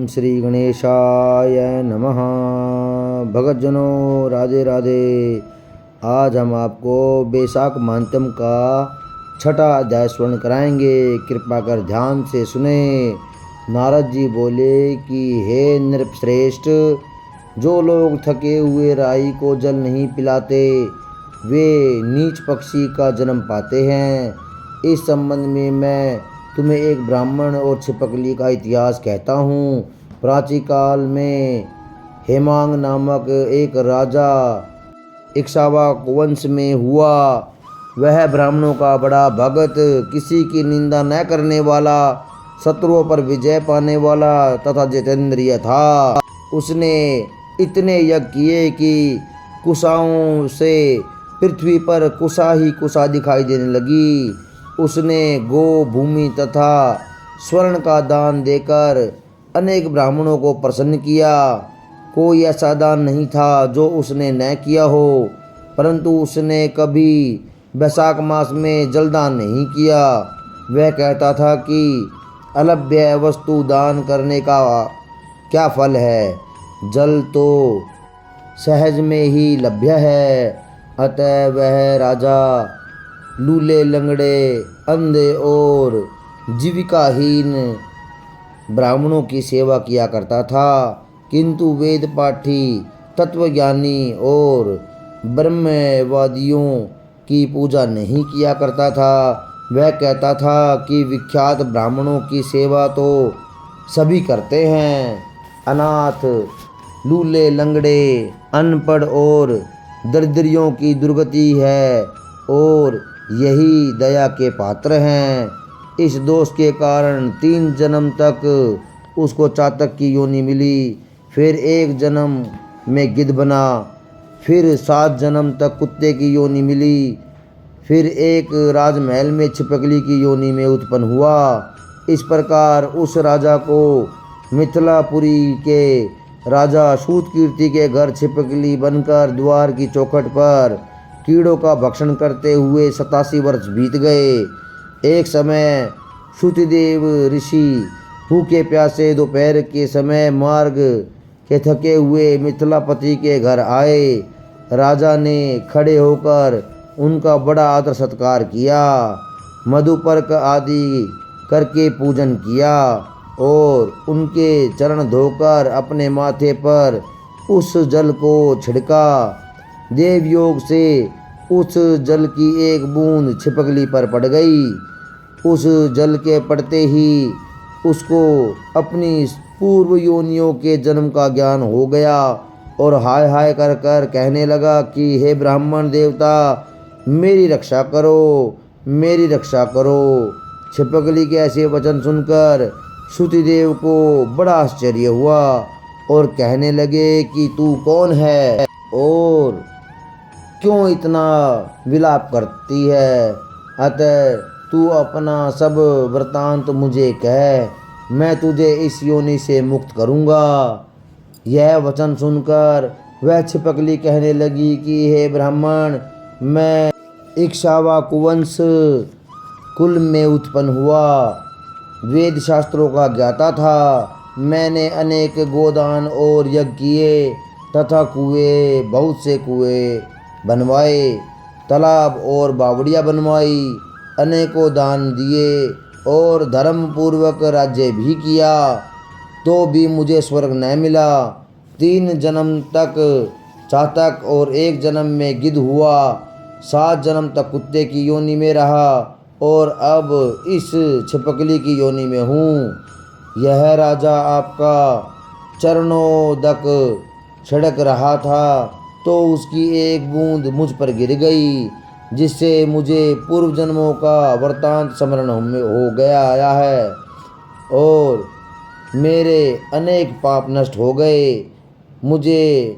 ओम श्री गणेशाय नमः। भगतजनों राधे राधे। आज हम आपको बैसाख मांतम का छठा अध्याय स्वर्ण कराएंगे। कृपा कर ध्यान से सुने। नारद जी बोले कि हे नृपश्रेष्ठ, जो लोग थके हुए राही को जल नहीं पिलाते वे नीच पक्षी का जन्म पाते हैं। इस संबंध में मैं तुम्हें एक ब्राह्मण और छिपकली का इतिहास कहता हूँ। प्राचीन काल में हेमांग नामक एक राजा इक्ष्वाकु वंश में हुआ। वह ब्राह्मणों का बड़ा भगत, किसी की निंदा न करने वाला, शत्रुओं पर विजय पाने वाला तथा जितेंद्रिय था। उसने इतने यज्ञ किए कि कुशाओं से पृथ्वी पर कुशा ही कुशा दिखाई देने लगी। उसने गो, भूमि तथा स्वर्ण का दान देकर अनेक ब्राह्मणों को प्रसन्न किया। कोई ऐसा दान नहीं था जो उसने न किया हो, परंतु उसने कभी बैसाख मास में जलदान नहीं किया। वह कहता था कि अलभ्य वस्तु दान करने का क्या फल है, जल तो सहज में ही लभ्य है। अतः वह राजा लूले, लंगड़े, अंधे और जीविकाहीन ब्राह्मणों की सेवा किया करता था, किंतु वेद पाठी, तत्वज्ञानी और ब्रह्मवादियों की पूजा नहीं किया करता था। वह कहता था कि विख्यात ब्राह्मणों की सेवा तो सभी करते हैं, अनाथ, लूले, लंगड़े, अनपढ़ और दरिद्रियों की दुर्गति है और यही दया के पात्र हैं। इस दोष के कारण 3 जन्म तक उसको चातक की योनि मिली, फिर 1 जन्म में गिद्ध बना, फिर 7 जन्म तक कुत्ते की योनि मिली, फिर एक राजमहल में छिपकली की योनि में उत्पन्न हुआ। इस प्रकार उस राजा को मिथिलापुरी के राजा सूतकीर्ति के घर छिपकली बनकर द्वार की चौखट पर कीड़ों का भक्षण करते हुए 87 वर्ष बीत गए। एक समय श्रुतिदेव ऋषि भूखे प्यासे दोपहर के समय मार्ग के थके हुए मिथिलापति के घर आए। राजा ने खड़े होकर उनका बड़ा आदर सत्कार किया, मधुपर्क आदि करके पूजन किया और उनके चरण धोकर अपने माथे पर उस जल को छिड़का। देवयोग से उस जल की एक बूंद छिपकली पर पड़ गई। उस जल के पड़ते ही उसको अपनी पूर्व योनियों के जन्म का ज्ञान हो गया और हाय हाय कर कर कहने लगा कि हे ब्राह्मण देवता, मेरी रक्षा करो, मेरी रक्षा करो। छिपकली के ऐसे वचन सुनकर श्रुतिदेव को बड़ा आश्चर्य हुआ और कहने लगे कि तू कौन है और क्यों इतना विलाप करती है। अतः तू अपना सब वृतांत मुझे कह, मैं तुझे इस योनि से मुक्त करूँगा। यह वचन सुनकर वह छिपकली कहने लगी कि हे ब्राह्मण, मैं इक्ष्वाकु वंश कुल में उत्पन्न हुआ, वेद शास्त्रों का ज्ञाता था। मैंने अनेक गोदान और यज्ञ किए तथा कुएं, बहुत से कुएं बनवाए, तालाब और बावड़ियाँ बनवाई, अनेकों दान दिए और धर्म पूर्वक राज्य भी किया, तो भी मुझे स्वर्ग न मिला। 3 जन्म तक चातक और 1 जन्म में गिद्ध हुआ, 7 जन्म तक कुत्ते की योनि में रहा और अब इस छिपकली की योनि में हूँ। यह राजा आपका चरणोदक छिड़क रहा था तो उसकी एक बूंद मुझ पर गिर गई, जिससे मुझे पूर्व जन्मों का वृतांत स्मरण हो गया है और मेरे अनेक पाप नष्ट हो गए। मुझे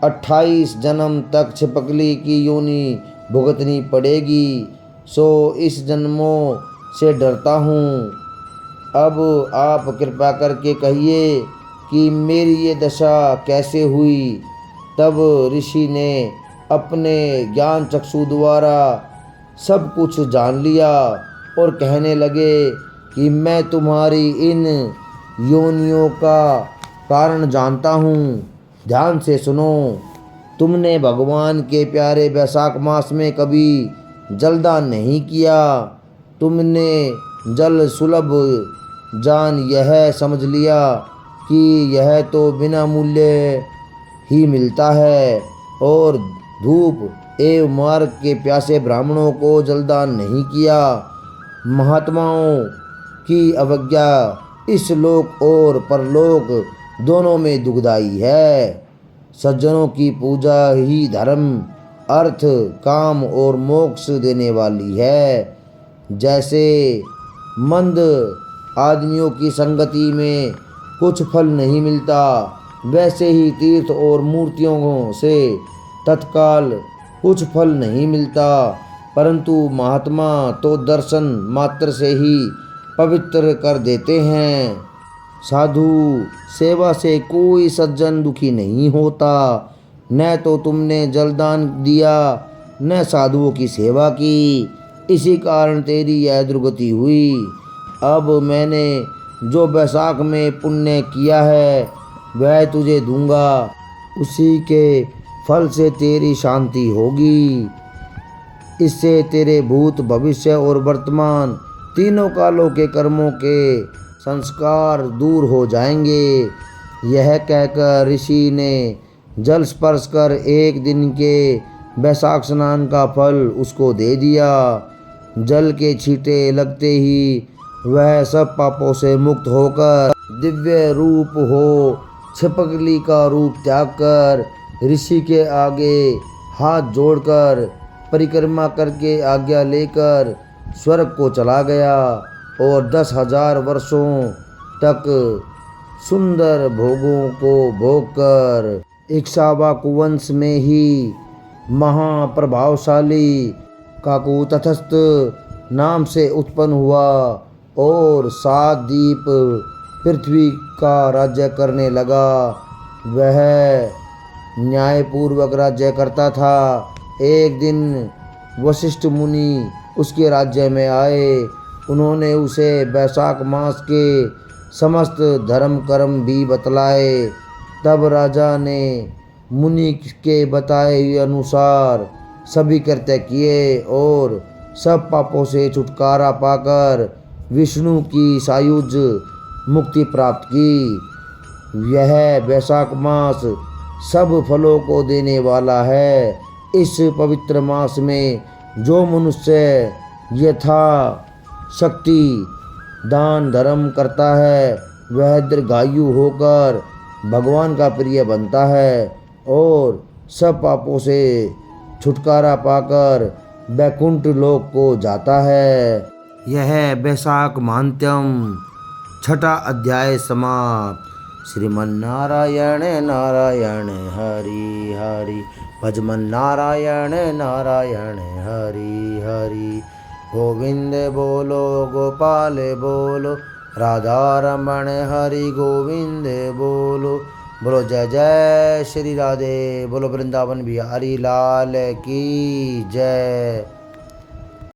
28 जन्म तक छिपकली की योनि भुगतनी पड़ेगी, सो इस जन्मों से डरता हूँ। अब आप कृपा करके कहिए कि मेरी ये दशा कैसे हुई। तब ऋषि ने अपने ज्ञान चक्षु द्वारा सब कुछ जान लिया और कहने लगे कि मैं तुम्हारी इन योनियों का कारण जानता हूँ। ध्यान से सुनो। तुमने भगवान के प्यारे वैशाख मास में कभी जलदान नहीं किया। तुमने जल सुलभ जान यह समझ लिया कि यह तो बिना मूल्य ही मिलता है, और धूप एवं मार्ग के प्यासे ब्राह्मणों को जलदान नहीं किया। महात्माओं की अवज्ञा इस लोक और परलोक दोनों में दुखदाई है। सज्जनों की पूजा ही धर्म, अर्थ, काम और मोक्ष देने वाली है। जैसे मंद आदमियों की संगति में कुछ फल नहीं मिलता, वैसे ही तीर्थ और मूर्तियों से तत्काल कुछ फल नहीं मिलता, परंतु महात्मा तो दर्शन मात्र से ही पवित्र कर देते हैं। साधु सेवा से कोई सज्जन दुखी नहीं होता। न तो तुमने जलदान दिया, न साधुओं की सेवा की, इसी कारण तेरी यह दुर्गति हुई। अब मैंने जो वैशाख में पुण्य किया है वह तुझे दूंगा, उसी के फल से तेरी शांति होगी। इससे तेरे भूत, भविष्य और वर्तमान तीनों कालों के कर्मों के संस्कार दूर हो जाएंगे। यह कहकर ऋषि ने जल स्पर्श कर एक दिन के वैशाख स्नान का फल उसको दे दिया। जल के छींटे लगते ही वह सब पापों से मुक्त होकर दिव्य रूप हो छिपकली का रूप त्याग कर ऋषि के आगे हाथ जोड़कर परिक्रमा करके आज्ञा लेकर स्वर्ग को चला गया, और 10,000 वर्षों तक सुंदर भोगों को भोगकर इक्ष्वाकु वंश में ही महाप्रभावशाली काकुतस्थः नाम से उत्पन्न हुआ और 7 द्वीप पृथ्वी का राज्य करने लगा। वह न्यायपूर्वक राज्य करता था। एक दिन वशिष्ठ मुनि उसके राज्य में आए। उन्होंने उसे वैशाख मास के समस्त धर्म कर्म भी बतलाए। तब राजा ने मुनि के बताए हुए अनुसार सभी कृत्य किए और सब पापों से छुटकारा पाकर विष्णु की सायुज मुक्ति प्राप्त की। यह वैशाख मास सब फलों को देने वाला है। इस पवित्र मास में जो मनुष्य यथा शक्ति दान धर्म करता है वह दीर्घायु होकर भगवान का प्रिय बनता है और सब पापों से छुटकारा पाकर वैकुंठ लोक को जाता है। यह वैशाख महात्म्यम 6ठा अध्याय समाप्त। श्रीमन्नारायण नारायण हरि हरि, भजमन नारायण नारायण हरि हरि। गोविंद बोलो गोपाल बोलो, राधा रमण हरि गोविंद बोलो। बोलो जय जय श्री राधे, बोलो वृंदावन बिहारी लाल की जय।